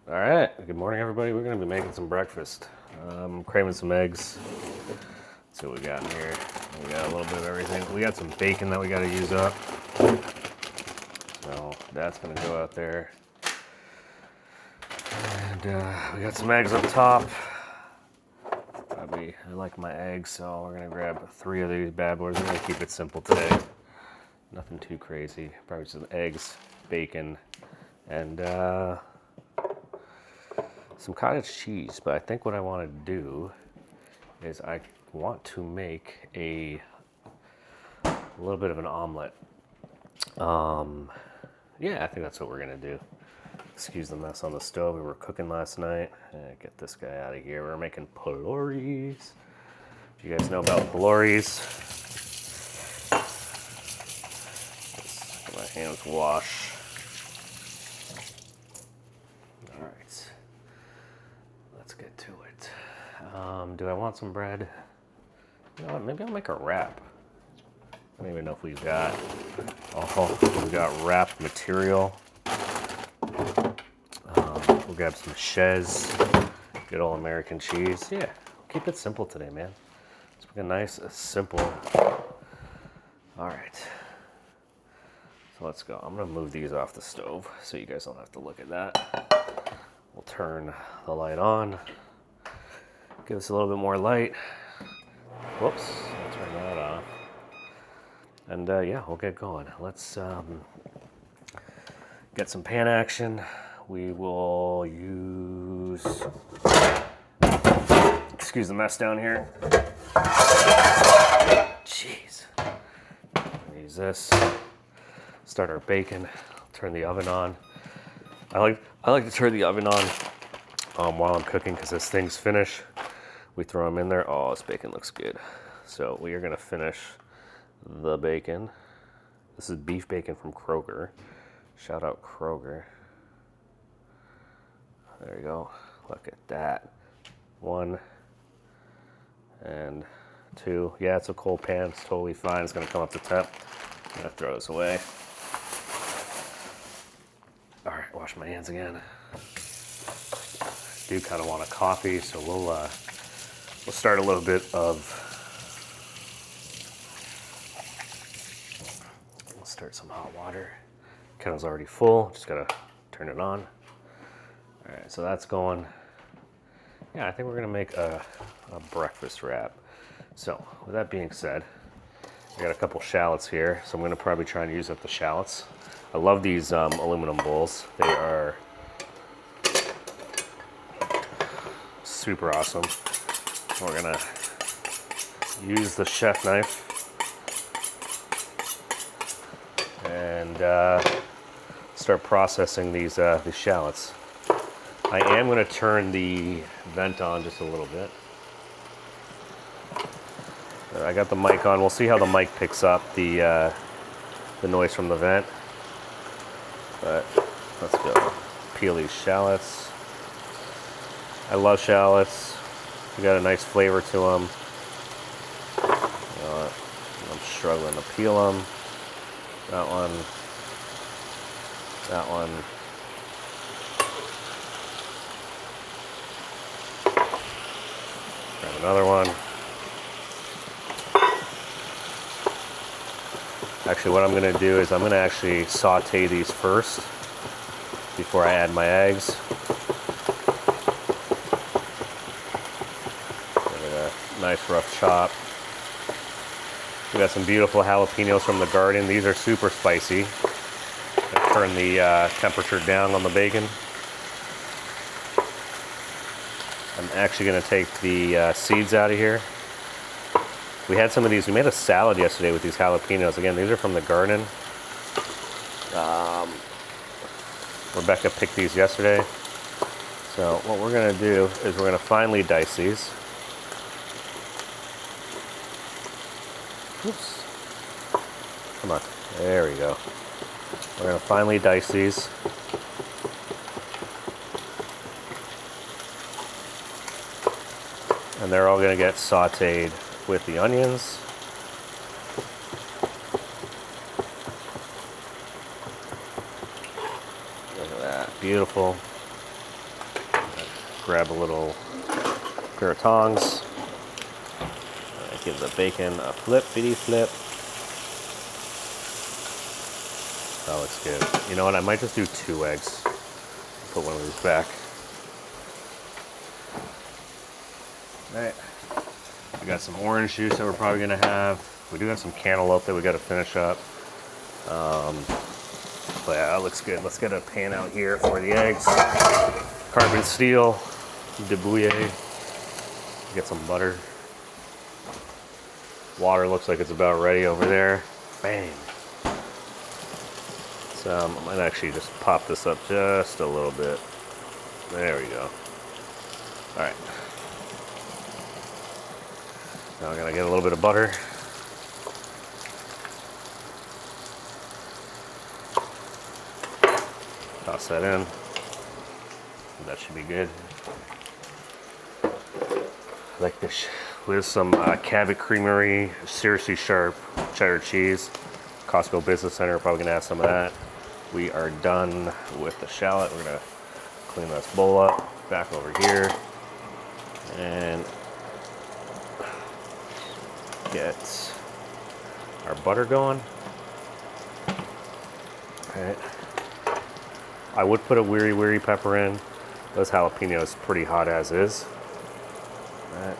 All right, good morning, everybody. We're gonna be making some breakfast. Craving some eggs. Let's see what we got in here. We got a little bit of everything. We got some bacon that we gotta use up. So that's gonna go out there. And we got some eggs up top. I like my eggs, so we're gonna grab 3 of these bad boys. We're gonna keep it simple today. Nothing too crazy. Probably some eggs, bacon, and some cottage cheese. But I think what I want to do is I want to make a little bit of an omelet. Yeah, I think that's what we're gonna do. Excuse the mess on the stove. We were cooking last night. Get this guy out of here. We're making palories. Do you guys know about palories? Get my hands washed. All right, let's get to it. Do I want some bread? You know what? Maybe I'll make a wrap. I don't even know if we've got. We got wrap material. We'll grab some Chez, good old American cheese. Yeah, keep it simple today, man. Let's make a nice, simple. All right, so let's go. I'm gonna move these off the stove so you guys don't have to look at that. We'll turn the light on. Give us a little bit more light. Whoops, I'll turn that off. And yeah, we'll get going. Let's get some pan action. We will use, excuse the mess down here. Jeez. Use this. Start our bacon. Turn the oven on. I like to turn the oven on while I'm cooking because as things finish, we throw them in there. Oh, this bacon looks good. So we are gonna finish the bacon. This is beef bacon from Kroger. Shout out Kroger. There you go. Look at that. 1 and 2. Yeah, it's a cold pan. It's totally fine. It's gonna come up to temp. I'm gonna throw this away. All right, wash my hands again. I do kind of want a coffee, so we'll start a little bit of. We'll start some hot water. Kettle's already full. Just gotta turn it on. All right, so that's going. Yeah, I think we're gonna make a breakfast wrap. So with that being said, I got a couple shallots here, so I'm gonna probably try and use up the shallots. I love these aluminum bowls. They are super awesome. We're gonna use the chef knife and start processing these shallots. I am going to turn the vent on just a little bit. I got the mic on. We'll see how the mic picks up the noise from the vent. But let's go. Peel these shallots. I love shallots. They got a nice flavor to them. You know what? I'm struggling to peel them. That one. That one. Grab another one. Actually, what I'm going to do is I'm going to actually saute these first before I add my eggs. Give it a nice rough chop. We got some beautiful jalapeños from the garden. These are super spicy. Turn the temperature down on the bacon. I'm actually going to take the seeds out of here. We had some of these. We made a salad yesterday with these jalapenos. Again, these are from the garden. Rebecca picked these yesterday. So what we're going to do is we're going to finely dice these. Oops. Come on. There we go. We're going to finely dice these. And they're all going to get sauteed with the onions. Look at that, beautiful. grab a little pair of tongs. Give the bacon a flippity flip. That looks good. You know what? I might just do 2 eggs. Put one of these back. All right. We got some orange juice that we're probably gonna have. We do have some cantaloupe that we got to finish up. But yeah, that looks good. Let's get a pan out here for the eggs. Carbon steel, debouillé. Get some butter. Water looks like it's about ready over there. Bang. So I might actually just pop this up just a little bit. There we go. All right. Now I'm gonna get a little bit of butter. Toss that in. That should be good. I like this with some Cabot Creamery, seriously sharp cheddar cheese. Costco Business Center, probably gonna have some of that. We are done with the shallot. We're gonna clean this bowl up, back over here, and get our butter going. All right. I would put a Wiri pepper in. Those jalapenos pretty hot as is. All right.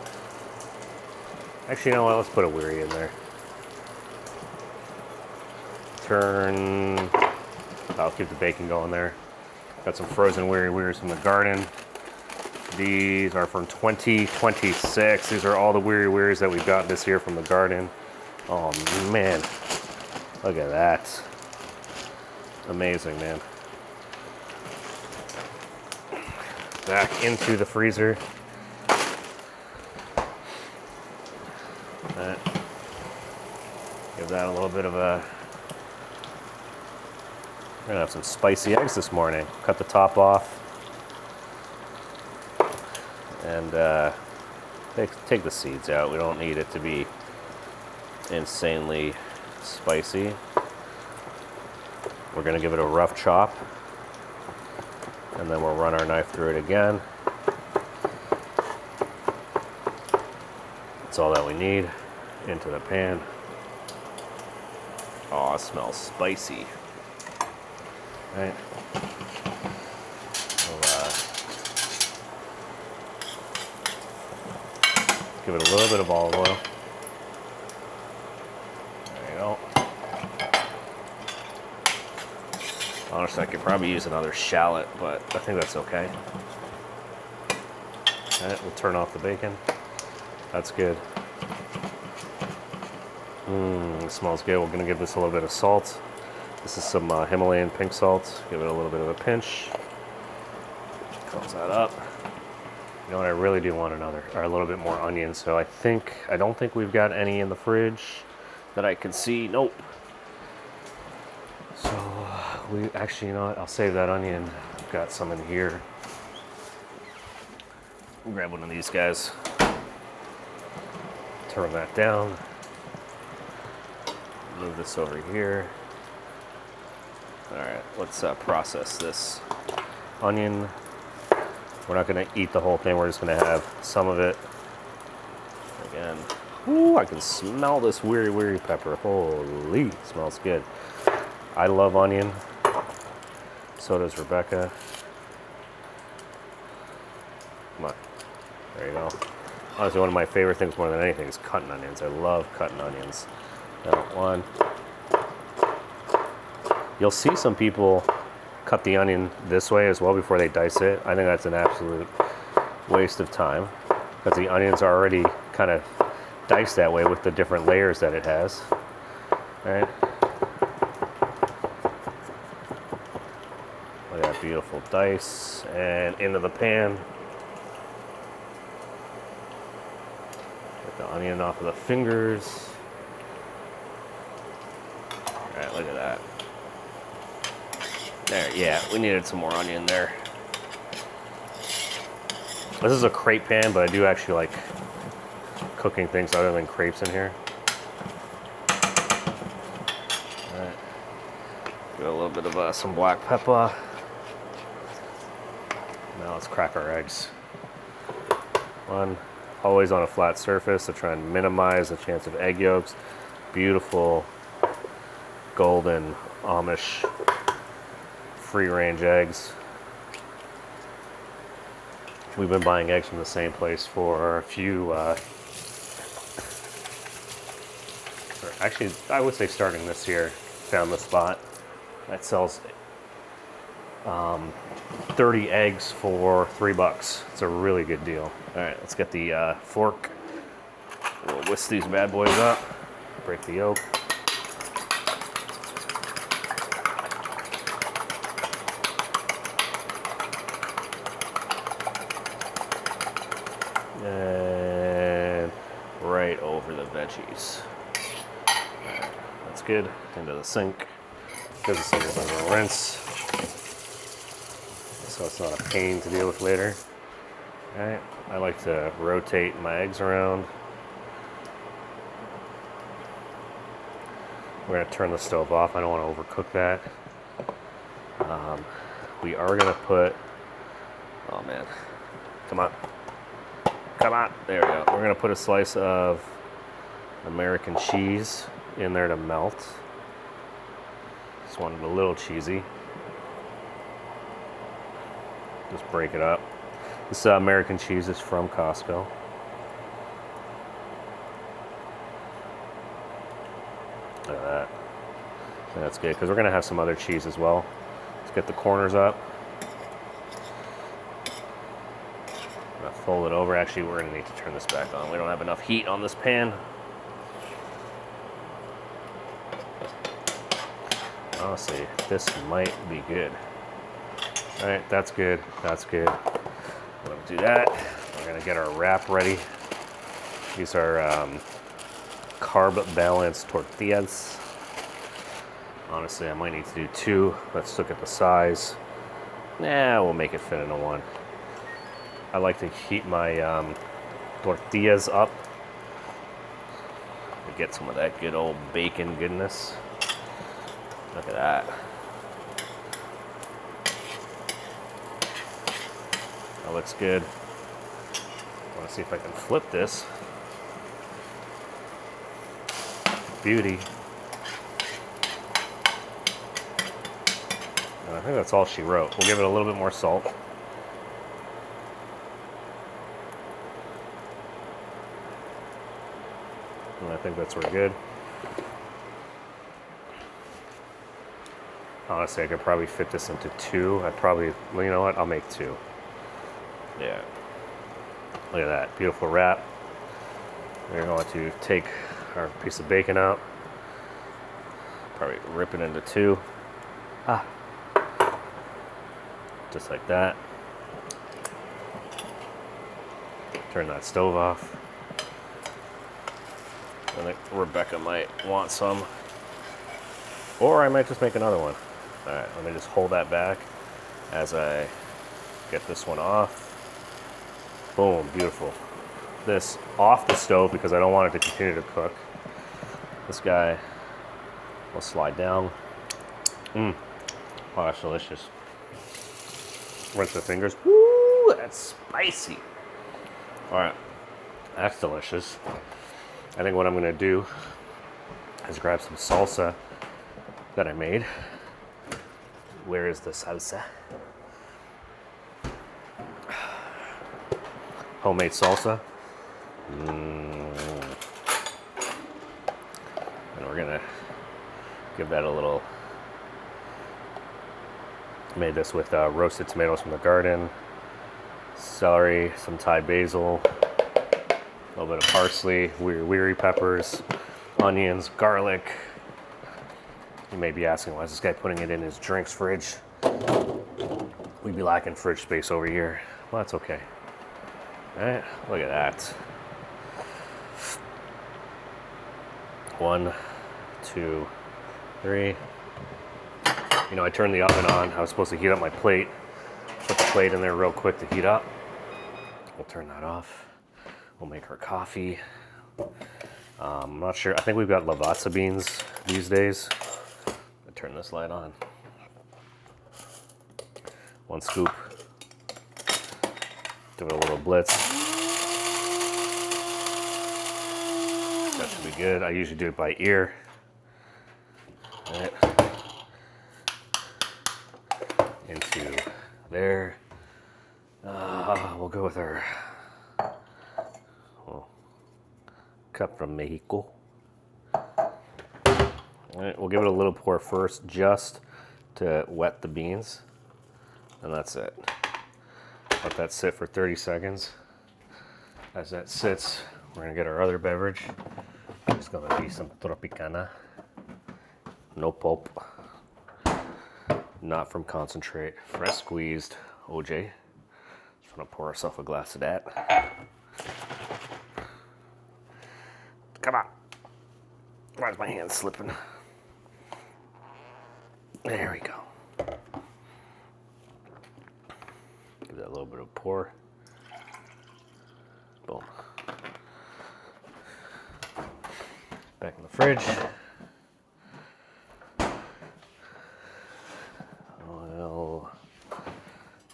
Actually, you know what? Let's put a Wiri in there. I'll keep the bacon going there. Got some frozen Wiris from the garden. These are from 2026. These are all the Wiris that we've got this year from the garden. Oh man, look at that. Amazing, man. Back into the freezer. Give that a little bit of a... We're gonna have some spicy eggs this morning. Cut the top off. And take the seeds out. We don't need it to be insanely spicy. We're gonna give it a rough chop. And then we'll run our knife through it again. That's all that we need. Into the pan. Oh, it smells spicy. All right. Give it a little bit of olive oil. There you go. Honestly, I could probably use another shallot, but I think that's okay. All right, we'll turn off the bacon. That's good. It smells good. We're gonna give this a little bit of salt. This is some Himalayan pink salt. Give it a little bit of a pinch. Close that up. You know what? I really do want a little bit more onion. So I don't think we've got any in the fridge that I can see. Nope. So you know what? I'll save that onion. I've got some in here. We'll grab one of these guys. Turn that down. Move this over here. All right, let's process this onion. We're not gonna eat the whole thing. We're just gonna have some of it. Again, ooh, I can smell this Wiri pepper. Holy, it smells good. I love onion. So does Rebecca. Come on, there you go. Honestly, one of my favorite things more than anything is cutting onions. I love cutting onions. Now, one. You'll see some people cut the onion this way as well before they dice it. I think that's an absolute waste of time because the onions are already kind of diced that way with the different layers that it has. All right. Look at that beautiful dice and into the pan. Get the onion off of the fingers. All right, look at that. There, yeah, we needed some more onion there. This is a crepe pan, but I do actually like cooking things other than crepes in here. All right. Give it a little bit of some black pepper. Now let's crack our eggs. One, always on a flat surface to try and minimize the chance of egg yolks. Beautiful golden Amish free-range eggs. We've been buying eggs from the same place for a few, actually, I would say starting this year, found the spot that sells 30 eggs for $3. It's a really good deal. All right, let's get the fork. We'll whisk these bad boys up, break the yolk. And right over the veggies. Right, that's good. Into the sink. Because the sink is under a rinse. So it's not a pain to deal with later. Alright, I like to rotate my eggs around. We're going to turn the stove off. I don't want to overcook that. We are going to put, oh man, come on. Come on, there we go. We're going to put a slice of American cheese in there to melt. Just wanted a little cheesy. Just break it up. This American cheese is from Costco. Look at that. That's good, because we're going to have some other cheese as well. Let's get the corners up. I'm going to fold it over. Actually, we're going to need to turn this back on. We don't have enough heat on this pan. Honestly, this might be good. All right, that's good. That's good. We're going to do that. We're going to get our wrap ready. These are carb balanced tortillas. Honestly, I might need to do 2. Let's look at the size. Nah, we'll make it fit into 1. I like to heat my tortillas up to get some of that good old bacon goodness. Look at that. That looks good. I want to see if I can flip this. Beauty. And I think that's all she wrote. We'll give it a little bit more salt. And I think that's we're good. Honestly, I could probably fit this into 2. I'd probably, well, you know what? I'll make 2. Yeah. Look at that. Beautiful wrap. We're going to take our piece of bacon out. Probably rip it into 2. Just like that. Turn that stove off. I think Rebecca might want some. Or I might just make another one. All right, let me just hold that back as I get this one off. Boom, beautiful. This off the stove because I don't want it to continue to cook. This guy will slide down. Oh, that's delicious. Rinse the fingers. Woo, that's spicy. All right, that's delicious. I think what I'm gonna do is grab some salsa that I made. Where is the salsa? Homemade salsa. And we're gonna give that a little. Made this with roasted tomatoes from the garden, celery, some Thai basil, a little bit of parsley, wiri peppers, onions, garlic. You may be asking, why is this guy putting it in his drinks fridge? We'd be lacking fridge space over here. Well, that's okay. All right, look at that. 1, 2, 3. You know, I turned the oven on. I was supposed to heat up my plate. Put the plate in there real quick to heat up. We'll turn that off. We'll make our coffee. I'm not sure. I think we've got Lavazza beans these days. Turn this light on. 1 scoop. Give it a little blitz. That should be good. I usually do it by ear. All right. Into there. We'll go with our cup from Mexico. All right, we'll give it a little pour first just to wet the beans, and that's it. Let that sit for 30 seconds. As that sits, we're gonna get our other beverage. It's gonna be some Tropicana. No pulp. Not from concentrate. Fresh squeezed OJ. Just wanna pour ourselves a glass of that. Come on. Why's my hand slipping? There we go. Give that a little bit of pour. Boom. Back in the fridge. Well,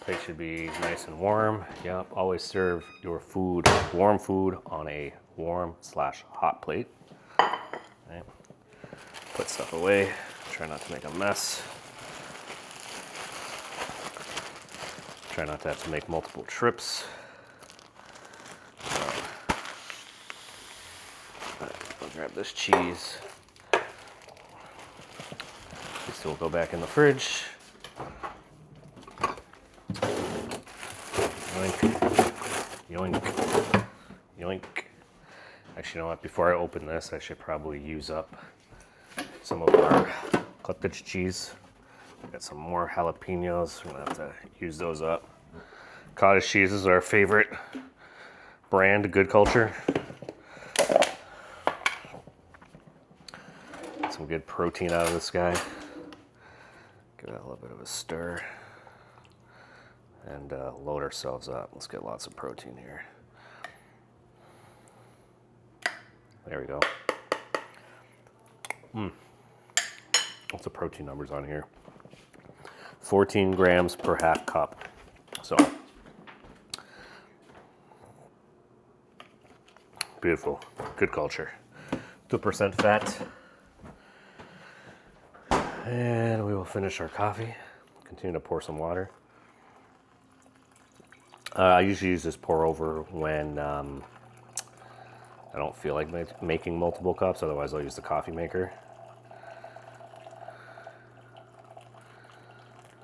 plate should be nice and warm. Yep, always serve your food, warm food, on a warm/hot plate. Okay. Put stuff away. Try not to make a mess. Try not to have to make multiple trips. I'll grab this cheese. This will go back in the fridge. Yoink. Yoink. Yoink. Actually, you know what? Before I open this, I should probably use up some of our cottage cheese. Got some more jalapeños. We're gonna have to use those up. Cottage cheese is our favorite brand, Good Culture. Get some good protein out of this guy. Give that a little bit of a stir. And load ourselves up. Let's get lots of protein here. There we go. What's the protein numbers on here? 14 grams per half cup. So, beautiful. Good culture. 2% fat. And we will finish our coffee. Continue to pour some water. I usually use this pour over when I don't feel like making multiple cups. Otherwise, I'll use the coffee maker.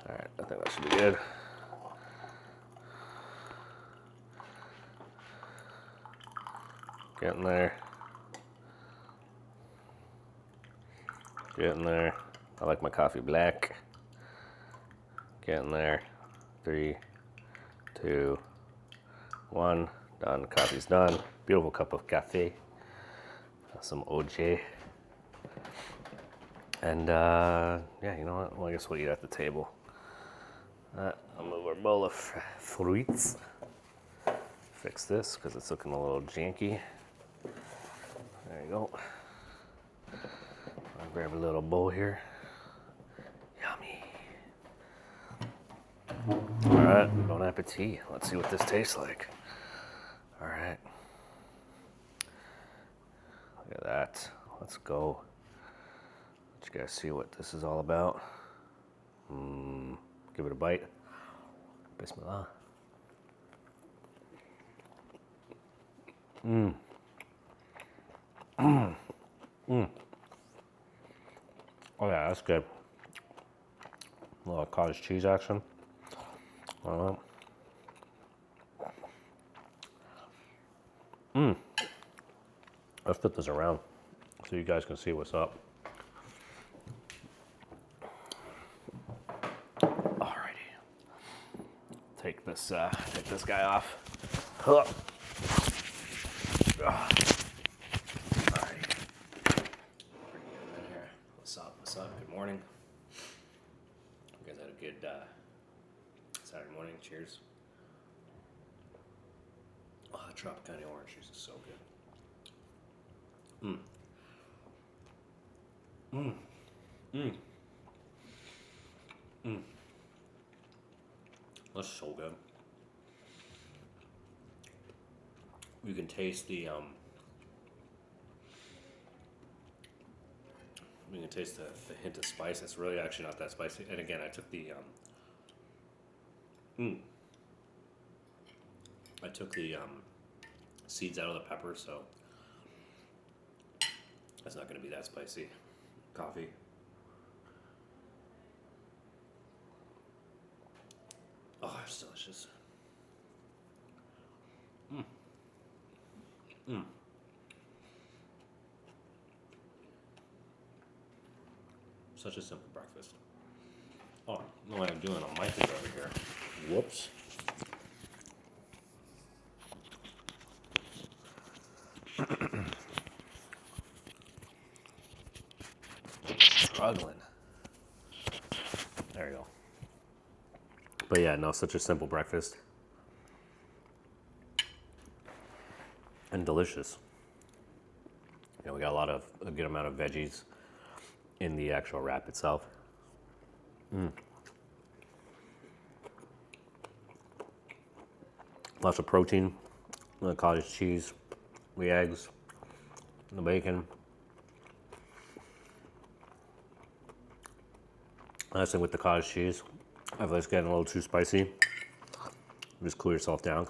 All right, I think that should be good. Getting there. Getting there. I like my coffee black. Getting there. 3, 2, 1. Done. Coffee's done. Beautiful cup of cafe. Some OJ. And yeah, you know what? Well, I guess we'll eat at the table. I'll move our bowl of fruits. Fix this because it's looking a little janky. There you go. I'll grab a little bowl here. Yummy. All right, bon appetit. Let's see what this tastes like. All right. Look at that. Let's go. Let you guys see what this is all about. Give it a bite. Bismillah. Oh yeah, that's good. A little cottage cheese action. Let's flip this around so you guys can see what's up. Alrighty. Take this guy off. Alrighty. What's up? What's up? Good morning. You guys had a good Saturday morning. Cheers. Oh, the Tropicana orange juice is so good. That's so good. You can taste the taste the hint of spice. It's really actually not that spicy. And again, I took the seeds out of the pepper, so it's not going to be that spicy. Coffee. Oh, it's delicious. Such a simple breakfast. Oh, I know what I'm doing. I'm micing over here. Whoops. Struggling. There you go. But yeah, no, such a simple breakfast. And delicious. You know, we got a good amount of veggies in the actual wrap itself. Lots of protein, the cottage cheese, the eggs, the bacon. Nice thing with the cottage cheese, if it's getting a little too spicy, just cool yourself down.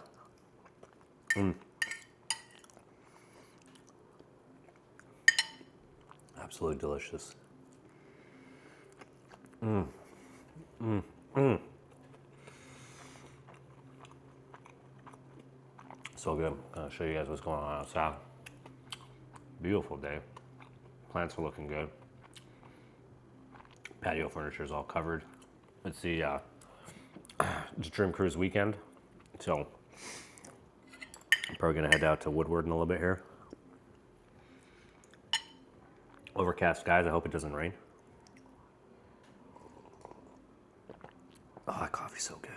Absolutely delicious. So good. I'm gonna show you guys what's going on outside. Beautiful day. Plants are looking good. Patio furniture is all covered. It's the Trim Cruise weekend, so I'm probably gonna head out to Woodward in a little bit here. Overcast skies. I hope it doesn't rain. Oh, that coffee's so good.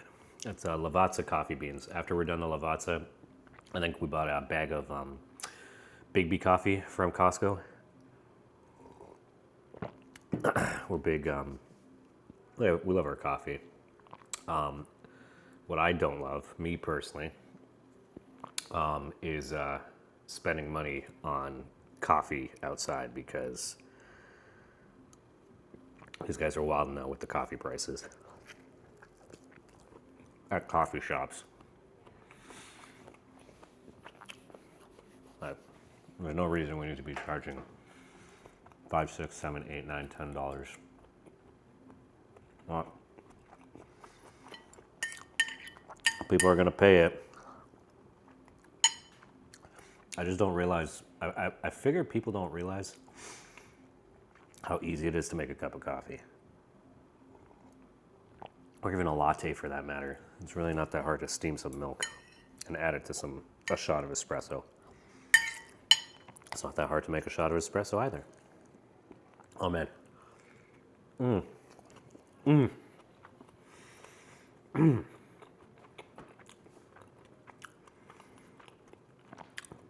It's Lavazza coffee beans. After we're done the Lavazza, I think we bought a bag of Big B coffee from Costco. We're big, we love our coffee. What I don't love, me personally, is spending money on coffee outside, because these guys are wild now with the coffee prices at coffee shops. There's no reason we need to be charging $5, $6, $7, $8, $9, $10. Well, people are going to pay it. I just don't realize. I figure people don't realize how easy it is to make a cup of coffee, or even a latte for that matter. It's really not that hard to steam some milk and add it to a shot of espresso. It's not that hard to make a shot of espresso either. Oh man.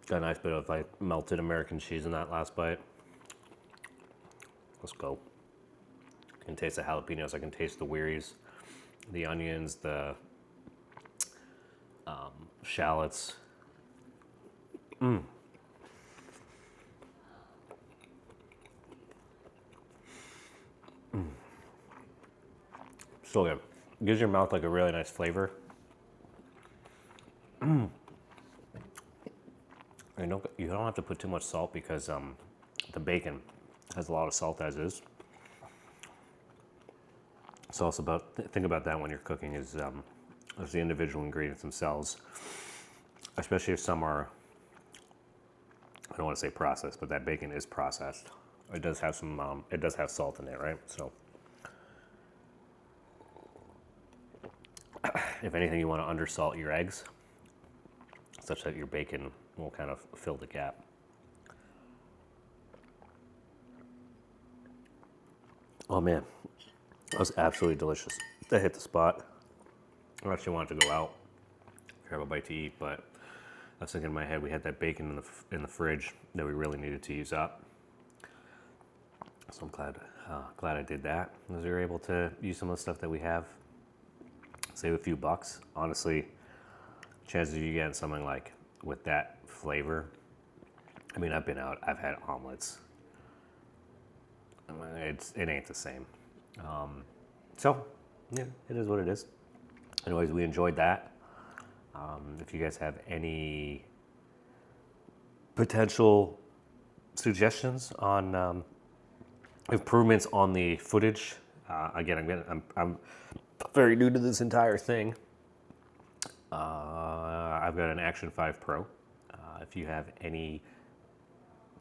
Got a nice bit of melted American cheese in that last bite. Let's go. I can taste the jalapenos. I can taste the Wiris, the onions, the shallots. So good. Gives your mouth like a really nice flavor. You don't have to put too much salt, because the bacon has a lot of salt as is. So also think about that when you're cooking, is the individual ingredients themselves, especially if some are, I don't want to say processed, but that bacon is processed. It does have it does have salt in it, right? So if anything, you want to undersalt your eggs such that your bacon will kind of fill the gap. Oh man, that was absolutely delicious. That hit the spot. I actually wanted to go out, grab a bite to eat, but I was thinking in my head, we had that bacon in the fridge that we really needed to use up. So I'm glad I did that. Because we were able to use some of the stuff that we have, save a few bucks. Honestly, chances of you getting something like with that flavor. I mean, I've been out, I've had omelets it ain't the same. So, yeah, it is what it is. Anyways, we enjoyed that. If you guys have any potential suggestions on improvements on the footage, again, I'm very new to this entire thing. I've got an Action 5 Pro. If you have any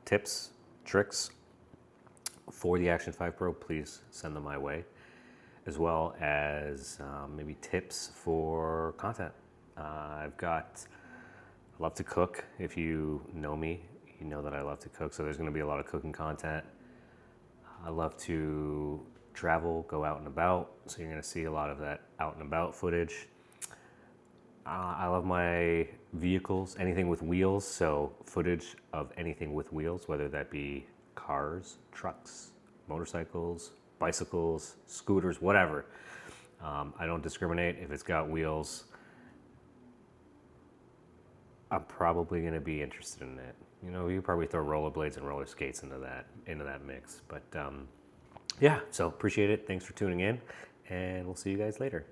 tips, tricks for the Action 5 Pro, please send them my way, as well as maybe tips for content. I love to cook. If you know me, you know that I love to cook, so there's going to be a lot of cooking content. I love to travel, go out and about, so you're going to see a lot of that out and about footage. I love my vehicles, anything with wheels, so footage of anything with wheels, whether that be cars, trucks, motorcycles, bicycles, scooters, whatever. I don't discriminate. If it's got wheels, I'm probably going to be interested in it. You know, you probably throw rollerblades and roller skates into that mix. But yeah, so appreciate it. Thanks for tuning in, and we'll see you guys later.